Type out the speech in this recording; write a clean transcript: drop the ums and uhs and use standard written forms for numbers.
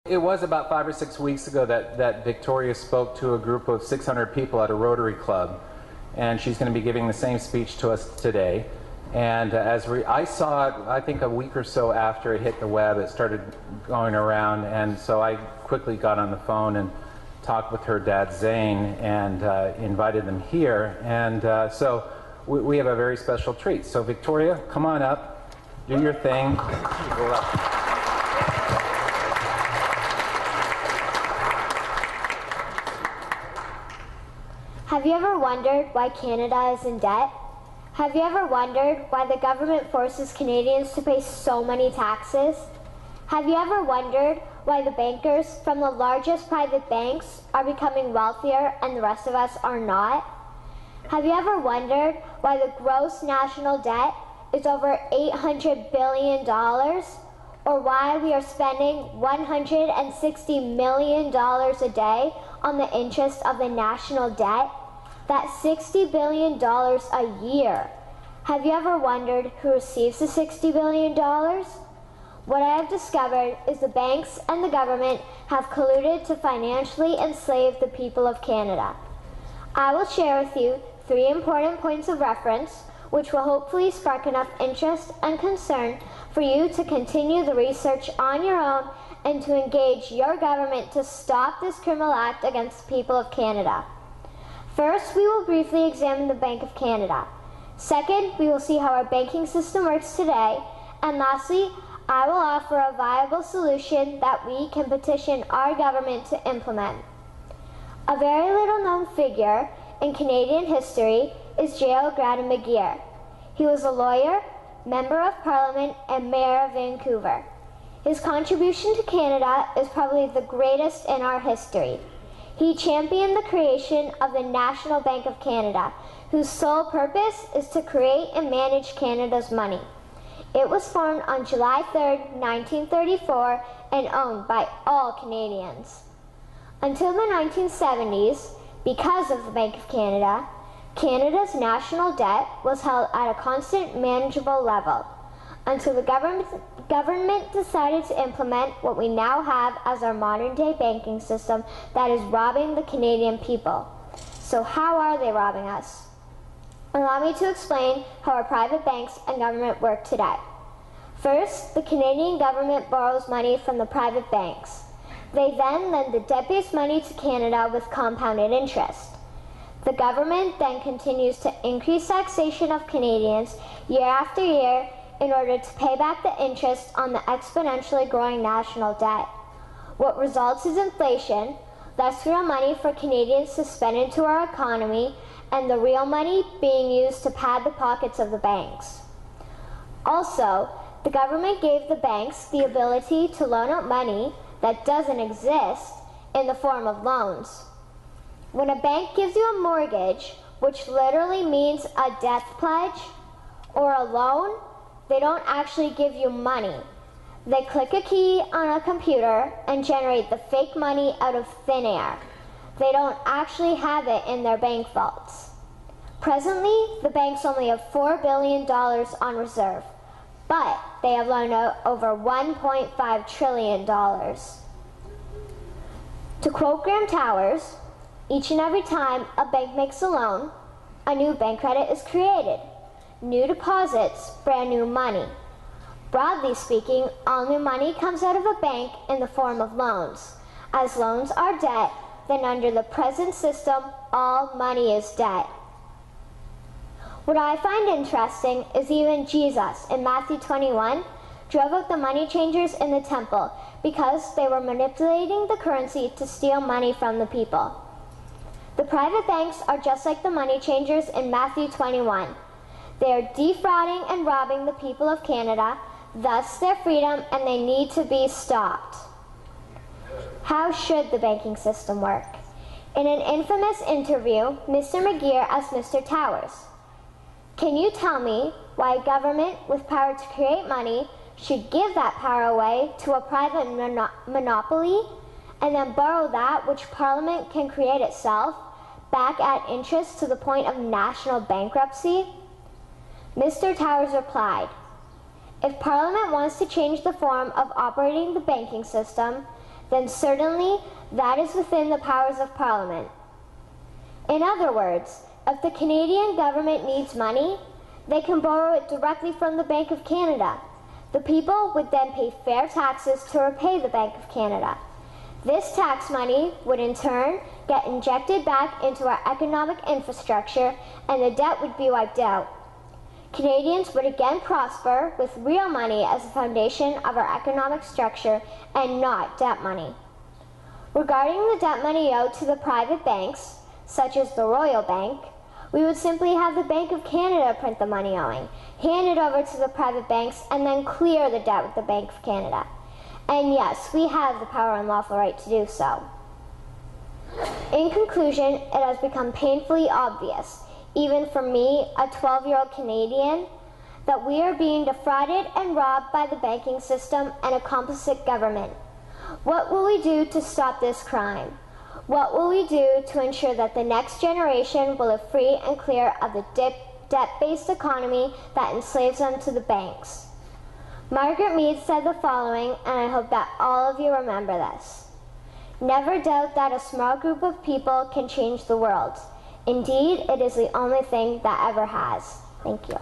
It was about 5 or 6 weeks ago that Victoria spoke to a group of 600 people at a Rotary Club, and she's going to be giving the same speech to us today. And I saw it, I think a week or so after it hit the web, it started going around, and so I quickly got on the phone and talked with her dad Zane and invited them here. And so we have a very special treat. So Victoria, come on up, do your thing. Have you ever wondered why Canada is in debt? Have you ever wondered why the government forces Canadians to pay so many taxes? Have you ever wondered why the bankers from the largest private banks are becoming wealthier and the rest of us are not? Have you ever wondered why the gross national debt is over $800 billion? Or why we are spending $160 million a day on the interest of the national debt? That's $60 billion a year. Have you ever wondered who receives the $60 billion? What I have discovered is the banks and the government have colluded to financially enslave the people of Canada. I will share with you 3 important points of reference, which will hopefully spark enough interest and concern for you to continue the research on your own and to engage your government to stop this criminal act against the people of Canada. First, we will briefly examine the Bank of Canada. Second, we will see how our banking system works today. And lastly, I will offer a viable solution that we can petition our government to implement. A very little known figure in Canadian history is J.O. Gradon McGeer. He was a lawyer, Member of Parliament, and Mayor of Vancouver. His contribution to Canada is probably the greatest in our history. He championed the creation of the National Bank of Canada, whose sole purpose is to create and manage Canada's money. It was formed on July 3, 1934, and owned by all Canadians. Until the 1970s, because of the Bank of Canada, Canada's national debt was held at a constant, manageable level, until the government decided to implement what we now have as our modern-day banking system that is robbing the Canadian people. So how are they robbing us? Allow me to explain how our private banks and government work today. First, the Canadian government borrows money from the private banks. They then lend the debt-based money to Canada with compounded interest. The government then continues to increase taxation of Canadians year after year in order to pay back the interest on the exponentially growing national debt. What results is inflation, less real money for Canadians to spend into our economy, and the real money being used to pad the pockets of the banks. Also, the government gave the banks the ability to loan out money that doesn't exist in the form of loans. When a bank gives you a mortgage, which literally means a death pledge, or a loan, they don't actually give you money. They click a key on a computer and generate the fake money out of thin air. They don't actually have it in their bank vaults. Presently, the banks only have $4 billion on reserve, but they have loaned out over $1.5 trillion. To quote Graham Towers, each and every time a bank makes a loan, a new bank credit is created. New deposits, brand new money. Broadly speaking, all new money comes out of a bank in the form of loans. As loans are debt, then under the present system, all money is debt. What I find interesting is even Jesus, in Matthew 21, drove out the money changers in the temple because they were manipulating the currency to steal money from the people. The private banks are just like the money changers in Matthew 21. They are defrauding and robbing the people of Canada, thus their freedom, and they need to be stopped. How should the banking system work? In an infamous interview, Mr. McGeer asked Mr. Towers, "Can you tell me why a government with power to create money should give that power away to a private monopoly and then borrow that which Parliament can create itself back at interest to the point of national bankruptcy?" Mr. Towers replied, "If Parliament wants to change the form of operating the banking system, then certainly that is within the powers of Parliament. In other words, if the Canadian government needs money, they can borrow it directly from the Bank of Canada. The people would then pay fair taxes to repay the Bank of Canada. This tax money would in turn get injected back into our economic infrastructure and the debt would be wiped out. Canadians would again prosper with real money as the foundation of our economic structure and not debt money. Regarding the debt money owed to the private banks, such as the Royal Bank, we would simply have the Bank of Canada print the money owing, hand it over to the private banks, and then clear the debt with the Bank of Canada. And yes, we have the power and lawful right to do so. In conclusion, it has become painfully obvious, even for me, a 12-year-old Canadian, that we are being defrauded and robbed by the banking system and a complicit government. What will we do to stop this crime? What will we do to ensure that the next generation will live free and clear of the debt-based economy that enslaves them to the banks? Margaret Mead said the following, and I hope that all of you remember this. Never doubt that a small group of people can change the world. Indeed, it is the only thing that ever has. Thank you.